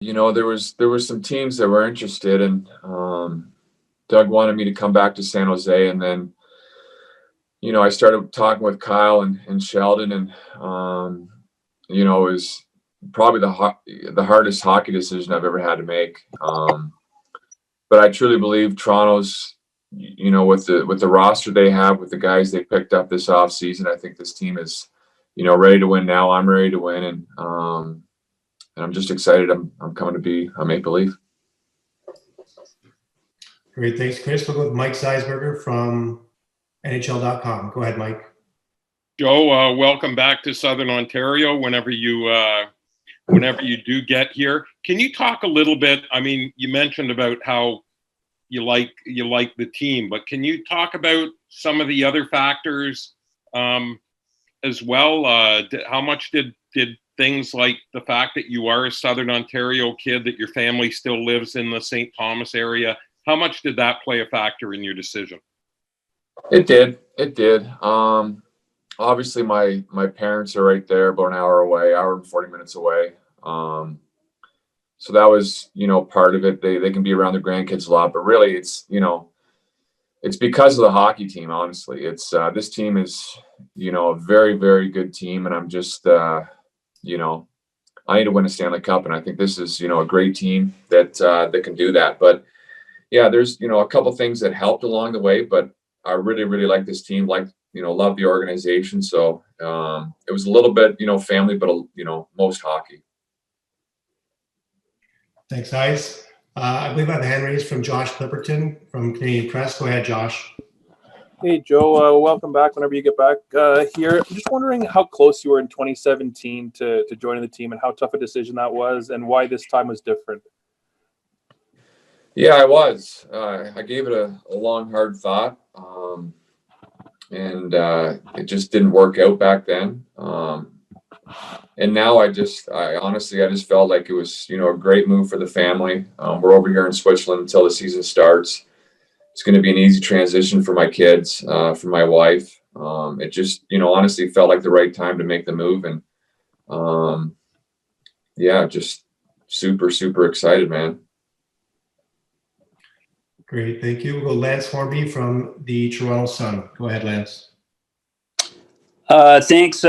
there was some teams that were interested, and Doug wanted me to come back to San Jose, and then I started talking with Kyle and Sheldon, and it was probably the hardest hockey decision I've ever had to make. But I truly believe Toronto's, with the roster they have, with the guys they picked up this offseason, I think this team is, ready to win now. I'm ready to win, and I'm just excited. I'm coming to be a Maple Leaf. Great, thanks, Chris. We'll go with Mike Zeisberger from NHL.com. Go ahead, Mike. Joe, welcome back to Southern Ontario. Whenever you do get here, can you talk a little bit? I mean, you mentioned about how you like the team, but can you talk about some of the other factors as well? How much did things like the fact that you are a Southern Ontario kid, that your family still lives in the St. Thomas area, how much did that play a factor in your decision? It did. Obviously, my parents are right there, about an hour and 40 minutes away. So that was, part of it. They can be around their grandkids a lot, but really it's because of the hockey team. Honestly, it's this team is, a very, very good team. And I'm just, I need to win a Stanley Cup. And I think this is, a great team that can do that. But yeah, there's, a couple things that helped along the way, but I really, really like this team, love the organization. So it was a little bit, family, but, most hockey. Thanks, guys. I believe I have a hand raised from Josh Clipperton from Canadian Press. Go ahead, Josh. Hey, Joe. Welcome back whenever you get back here. I'm just wondering how close you were in 2017 to joining the team and how tough a decision that was and why this time was different. Yeah, I was. I gave it a long, hard thought, and it just didn't work out back then. And now I honestly felt like it was, a great move for the family. We're over here in Switzerland until the season starts. It's going to be an easy transition for my kids, for my wife. It just, honestly felt like the right time to make the move. And just super, super excited, man. Great, thank you. We'll go Lance Hornby from the Toronto Sun. Go ahead, Lance. Thanks.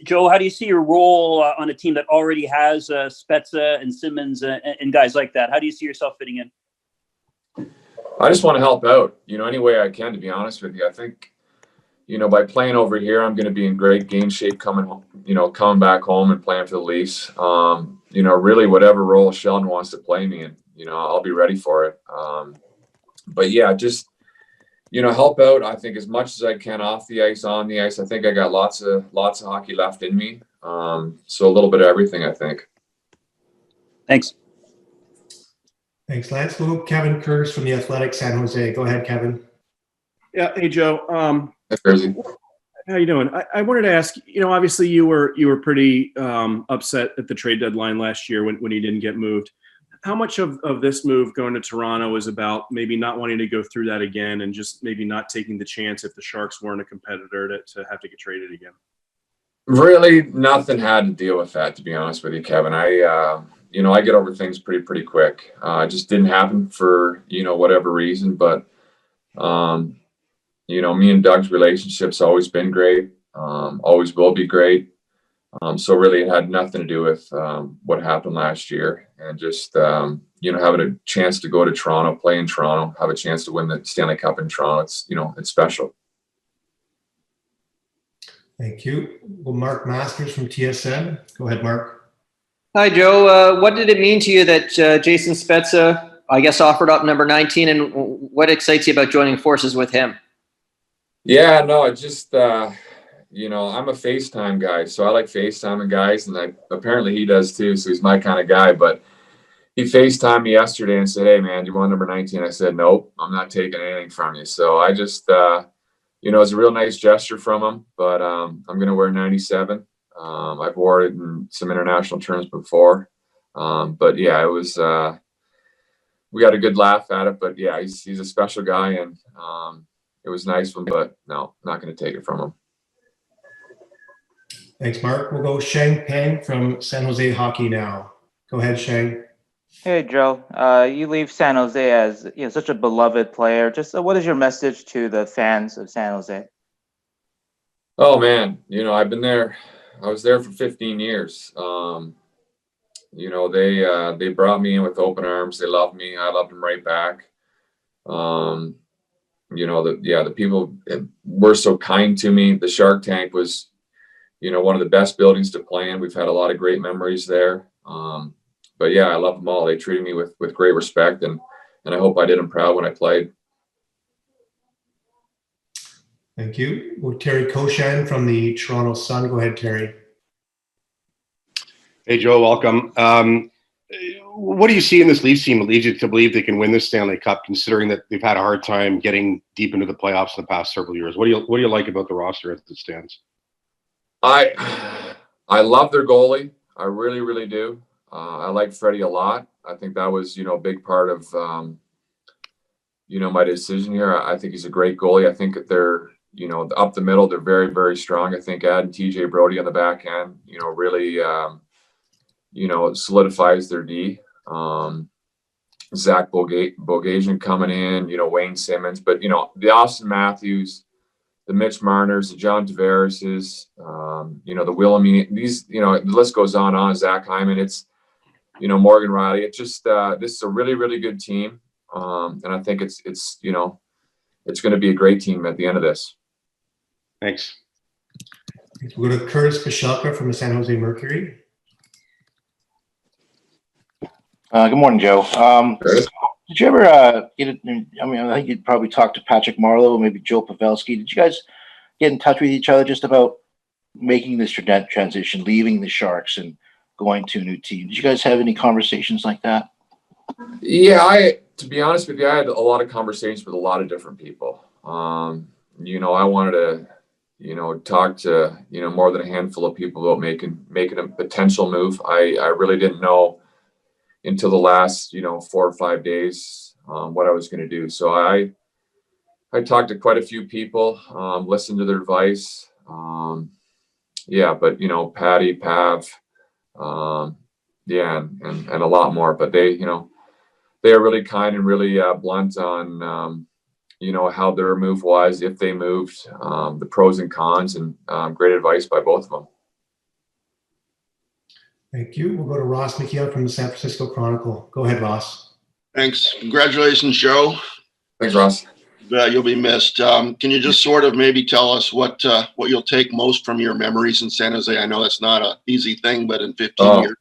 Joe, how do you see your role on a team that already has Spezza and Simmons and guys like that? How do you see yourself fitting in? I just want to help out, any way I can, to be honest with you. I think, by playing over here, I'm going to be in great game shape coming back home and playing for the Leafs. Really whatever role Sheldon wants to play me in, I'll be ready for it. But yeah, just, help out, I think, as much as I can off the ice, on the ice. I think I got lots of hockey left in me. So a little bit of everything, I think. Thanks. Thanks, Lance. We'll go Kevin Kurz from The Athletic, San Jose. Go ahead, Kevin. Yeah. Hey, Joe. Hey, Kersey. How you doing? I wanted to ask, obviously you were pretty upset at the trade deadline last year when you didn't get moved. How much of this move going to Toronto is about maybe not wanting to go through that again and just maybe not taking the chance if the Sharks weren't a competitor to have to get traded again? Really, nothing had to deal with that, to be honest with you, Kevin. I get over things pretty quick. It just didn't happen for, whatever reason. But, me and Doug's relationship's always been great, always will be great. So really it had nothing to do with what happened last year, and just, having a chance to go to Toronto, play in Toronto, have a chance to win the Stanley Cup in Toronto. It's special. Thank you. Well, Mark Masters from TSN. Go ahead, Mark. Hi, Joe. What did it mean to you that Jason Spezza, I guess, offered up number 19, and what excites you about joining forces with him? Yeah, no, it just, I'm a FaceTime guy, so I like FaceTiming guys, and apparently he does too, so he's my kind of guy. But he FaceTimed me yesterday and said, "Hey, man, do you want number 19?" I said, "Nope, I'm not taking anything from you." So I just, it was a real nice gesture from him, but I'm going to wear 97. I've worn it in some international terms before. But yeah, it was, we got a good laugh at it, but yeah, he's a special guy, and it was nice of him, but no, not going to take it from him. Thanks, Mark. We'll go Sheng Peng from San Jose Hockey Now. Go ahead, Sheng. Hey Joe, you leave San Jose as such a beloved player. Just what is your message to the fans of San Jose? Oh man, I've been there. I was there for 15 years. They brought me in with open arms. They loved me. I loved them right back. Um, the people were so kind to me. The Shark Tank was, one of the best buildings to play in. We've had a lot of great memories there. But yeah, I love them all. They treated me with great respect, and I hope I did them proud when I played. Thank you. Well, Terry Koshan from the Toronto Sun. Go ahead, Terry. Hey, Joe, welcome. What do you see in this Leafs team that leads you to believe they can win this Stanley Cup, considering that they've had a hard time getting deep into the playoffs in the past several years? What do you like about the roster as it stands? I love their goalie. I really, really do. I like Freddie a lot. I think that was, a big part of, my decision here. I think he's a great goalie. I think that they're, up the middle, they're very, very strong. I think adding TJ Brody on the back end, really, solidifies their D. Zach Bogasian coming in, Wayne Simmons, but, the Austin Matthews, the Mitch Marners, the John Tavares's, the Wilhelmine, these, the list goes on, Zach Hyman, it's, Morgan Riley. It's just, this is a really, really good team. And I think it's going to be a great team at the end of this. Thanks. We'll go to Curtis Pashelka from the San Jose Mercury. Good morning, Joe. Curtis? Did you ever get it? I think you'd probably talk to Patrick Marleau, maybe Joe Pavelski. Did you guys get in touch with each other just about making this transition, leaving the Sharks and going to a new team? Did you guys have any conversations like that? Yeah, to be honest with you, I had a lot of conversations with a lot of different people. I wanted to, talk to, more than a handful of people about making a potential move. I really didn't know until the last, 4 or 5 days, what I was going to do. So I talked to quite a few people, listened to their advice. But, Patty, Pav, and a lot more, but they are really kind and really blunt on, how their move was, if they moved, the pros and cons, and great advice by both of them. Thank you. We'll go to Ross McKeon from the San Francisco Chronicle. Go ahead, Ross. Thanks. Congratulations, Joe. Thanks, Ross. You'll be missed. Can you just sort of maybe tell us what you'll take most from your memories in San Jose? I know that's not an easy thing, but in 15 years,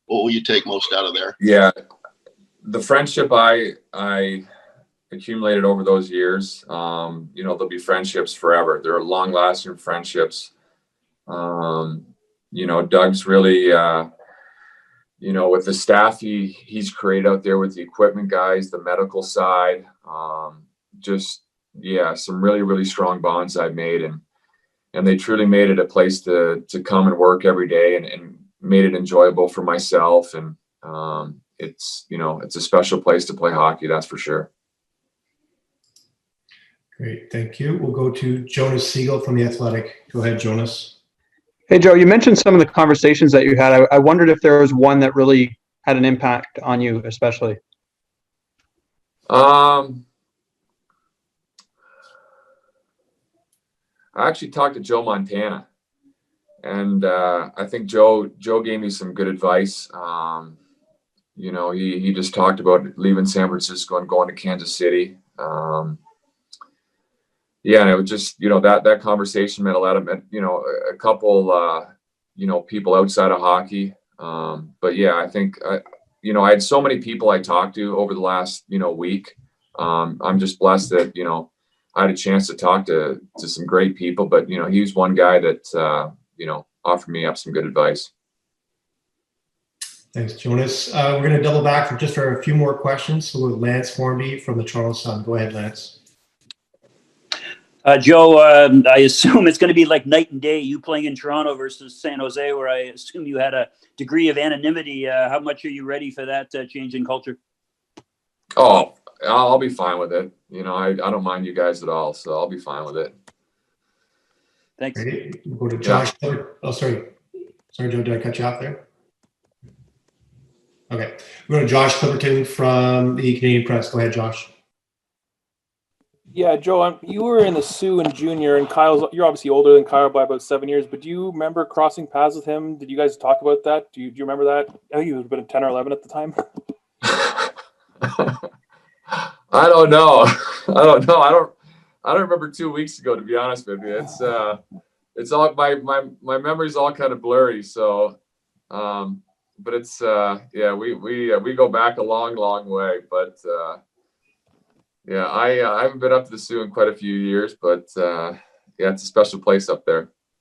what will you take most out of there? Yeah, the friendship I accumulated over those years, there'll be friendships forever. They're long-lasting friendships. Doug's really, with the staff he's created out there with the equipment guys, the medical side, some really, really strong bonds I've made, and they truly made it a place to come and work every day, and made it enjoyable for myself. And it's a special place to play hockey, that's for sure. Great, thank you. We'll go to Jonas Siegel from The Athletic. Go ahead, Jonas. Hey, Joe, you mentioned some of the conversations that you had. I wondered if there was one that really had an impact on you, especially. I actually talked to Joe Montana, and I think Joe gave me some good advice. He just talked about leaving San Francisco and going to Kansas City. And it was just, that conversation meant a lot of, a couple, people outside of hockey. I think, I had so many people I talked to over the last, week. I'm just blessed that, I had a chance to talk to some great people, but, he was one guy that, offered me up some good advice. Thanks, Jonas. We're going to double back for a few more questions. So with Lance Formby from the Toronto Sun. Go ahead, Lance. Joe, I assume it's going to be like night and day, you playing in Toronto versus San Jose, where I assume you had a degree of anonymity. How much are you ready for that change in culture? Oh, I'll be fine with it. I don't mind you guys at all, so I'll be fine with it. Thanks. Ready? We'll go to Josh. Oh, sorry. Sorry, Joe, did I cut you off there? Okay. We're going to Josh Clipperton from the Canadian Press. Go ahead, Josh. Yeah, Joe, you were in the Sioux in junior, and you're obviously older than Kyle by about 7 years, but do you remember crossing paths with him? Did you guys talk about that? Do you remember that? I think he was about 10 or 11 at the time. I don't know. I don't know. I don't remember 2 weeks ago, to be honest with you. It's all my memory's all kind of blurry. So, but it's yeah, we go back a long way. But yeah, I haven't been up to the Sioux in quite a few years. But yeah, it's a special place up there.